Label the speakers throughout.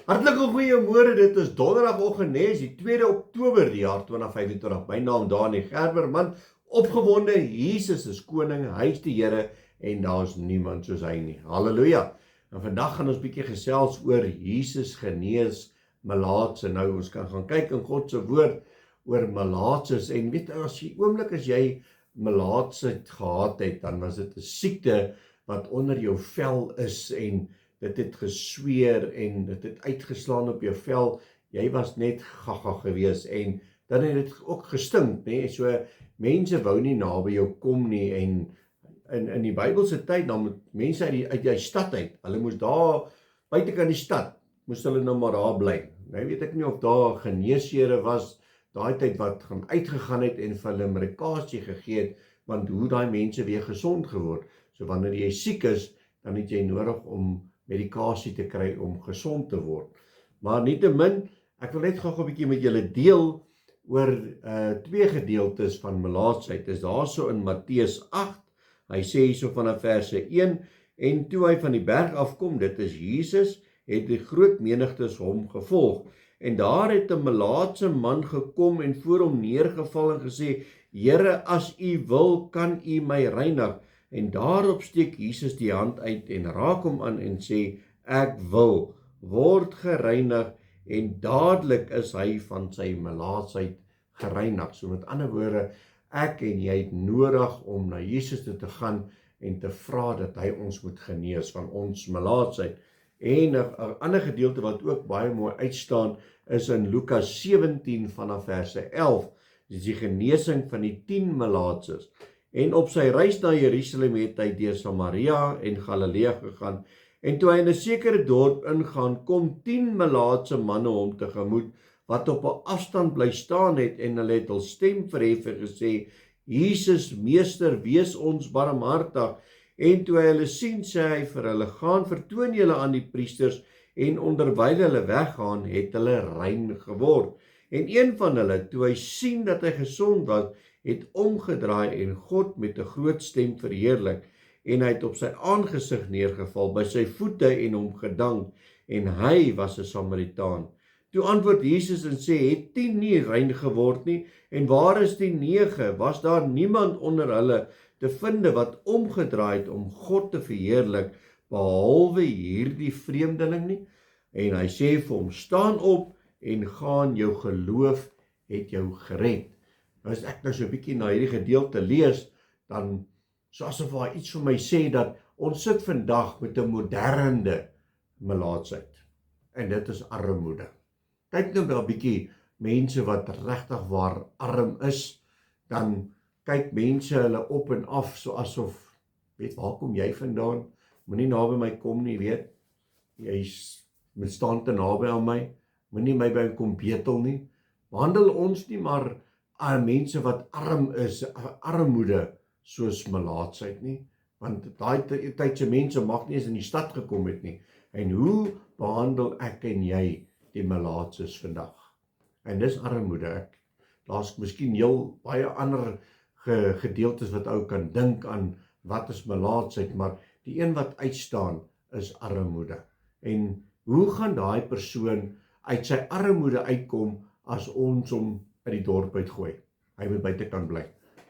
Speaker 1: Hartlike goeiemôre, dit is donderdagoggend, is die 2 Oktober die jaar 2025. My naam Dani Gerberman, opgewonde, Jesus is koning, hy is die Here en daar is niemand soos hy nie. Halleluja. En vandag gaan ons bietjie gesels oor Jesus genees melaatse. Nou ons kan gaan kyk in God se woord oor melaatses en weet as jy melaatsheid gehad het, dan was dit 'n siekte wat onder jou vel is en dit het gesweer en dit het uitgeslaan op jou vel. Jy was net gaga gewees en dan het dit ook gestink, nê? So mense wou nie naby jou kom nie en in die Bybelse tyd dan mense uit die stad uit. Hulle moes daar buitekant die stad moes hulle nou maar daar bly. Nou weet ek nie of daar geneesere was daai tyd wat gaan uitgegaan het en vir hulle medikasie gegee het, want hoe daai mense weer gesond geword. So wanneer jy siek is, dan het jy nodig om medikasie te kry om gesond te word. Maar nietemin, ek wil net gou 'n bietjie met julle deel oor twee gedeeltes van melaatsheid. Dis daarso in Matteus 8. Hy sê hierso vanaf verse 1, en toe hy van die berg afkom, dit is Jesus, het die groot menigtes hom gevolg. En daar het 'n melaatse man gekom en voor hom neergeval en gesê, Here, as u wil, kan u my reinig. En daarop steek Jesus die hand uit en raak hom aan en sê, ek wil, word gereinig, en dadelik is hy van sy melaatsheid gereinig. So met ander woorde, ek en jy het nodig om na Jesus toe te gaan en te vra dat hy ons moet genees van ons melaatsheid. En 'n ander gedeelte wat ook baie mooi uitstaan is in Lukas 17 vanaf verse 11. Dis die genesing van die 10 melaatses. En op sy reis na Jerusalem het hy deur Samaria en Galilea gegaan. En toe hy in 'n sekere dorp ingaan, kom 10 melaatse manne hom tegemoet, wat op 'n afstand bly staan het, en hulle het hul stem verhef en gesê, Jesus, meester, wees ons barmhartig. En toe hy hulle sien, sê hy vir hulle, gaan vertoon julle aan die priesters, en onderwyl hulle weggaan, het hulle rein geword. En een van hulle, toe hy sien dat hy gesond was, het omgedraai en God met 'n groot stem verheerlik, en hy het op sy aangesig neergeval by sy voete en hom gedank, en hy was 'n Samaritaan. Toe antwoord Jesus en sê, het 10 nie rein geword nie, en waar is die 9? Was daar niemand onder hulle te vind wat omgedraai het om God te verheerlik, behalwe hierdie vreemdeling nie? En hy sê vir hom, staan op en gaan, jou geloof het jou gered. As ek nou so 'n bietjie na hierdie gedeelte lees, dan so asof daar iets vir my sê dat ons sit vandag met 'n moderne melaatsheid. En dit is armoede. Kyk nou wel 'n bietjie mense wat regtig waar arm is, dan kyk mense hulle op en af so asof, weet waar kom jy vandaan? Moenie naby my kom nie, weet. Jy's met staan te naby aan my. Moenie my by kom betel nie. Behandel ons nie maar mense wat arm is, armoede soos melaatsheid nie, want daai tydse mense mag nie eens in die stad gekom het nie. En hoe behandel ek en jy die melaatses vandag? En dis armoede. Daar's miskien heel baie ander gedeeltes wat ou kan dink aan wat is melaatsheid, maar die een wat uitstaan is armoede. En hoe gaan daai persoon uit sy armoede uitkom as ons hom uit die dorp uitgooi? Hy moet buitekant bly.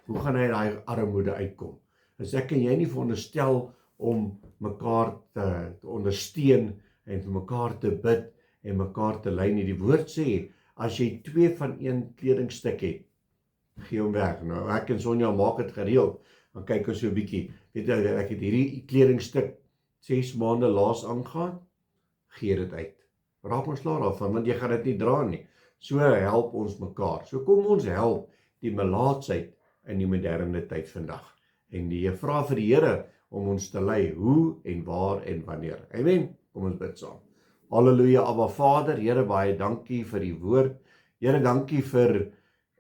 Speaker 1: Hoe gaan hy daai armoede uitkom? As ek en jy nie veronderstel om mekaar te ondersteun en vir mekaar te bid en mekaar te lei nie. Die woord sê, as jy 2 van 1 kledingstuk het, gee hom weg. Nou, ek en Sonja maak dit gereeld, dan kyk ons so 'n bietjie, weet jy, ek het hierdie kledingstuk 6 maande laas aangaan, gee dit uit. Raak ons klaar daarvan, want jy gaan dit nie dra nie. So help ons mekaar. So kom ons help die melaatsheid in die moderne tyd vandag. En die vra vir die Here om ons te lei hoe en waar en wanneer. Amen. Kom ons bid saam. Halleluja, Abba Vader, Here, baie dankie vir die woord. Here, dankie vir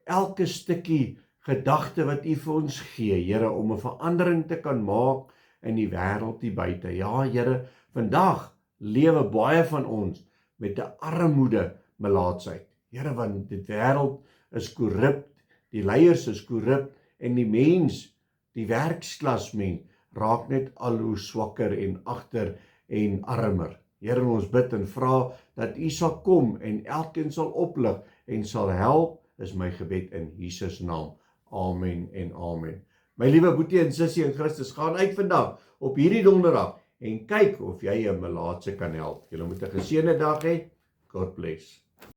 Speaker 1: elke stukkie gedagte wat U vir ons gee, Here, om 'n verandering te kan maak in die wêreld hier buite. Ja, Here, vandag lewe baie van ons met 'n armoede melaatsheid. Here, want die wêreld is korrup, die leiers is korrup en die mens, die werksklas mens, raak net al hoe swakker en agter en armer. Here, ons bid en vra dat U sal kom en elkeen sal oplig en sal help, is my gebed in Jesus naam. Amen en amen. My liewe boetie en sussie in Christus, gaan uit vandag op hierdie donderdag en kyk of jy 'n melaatse kan help. Julle moet 'n geseënde dag hê. God bless.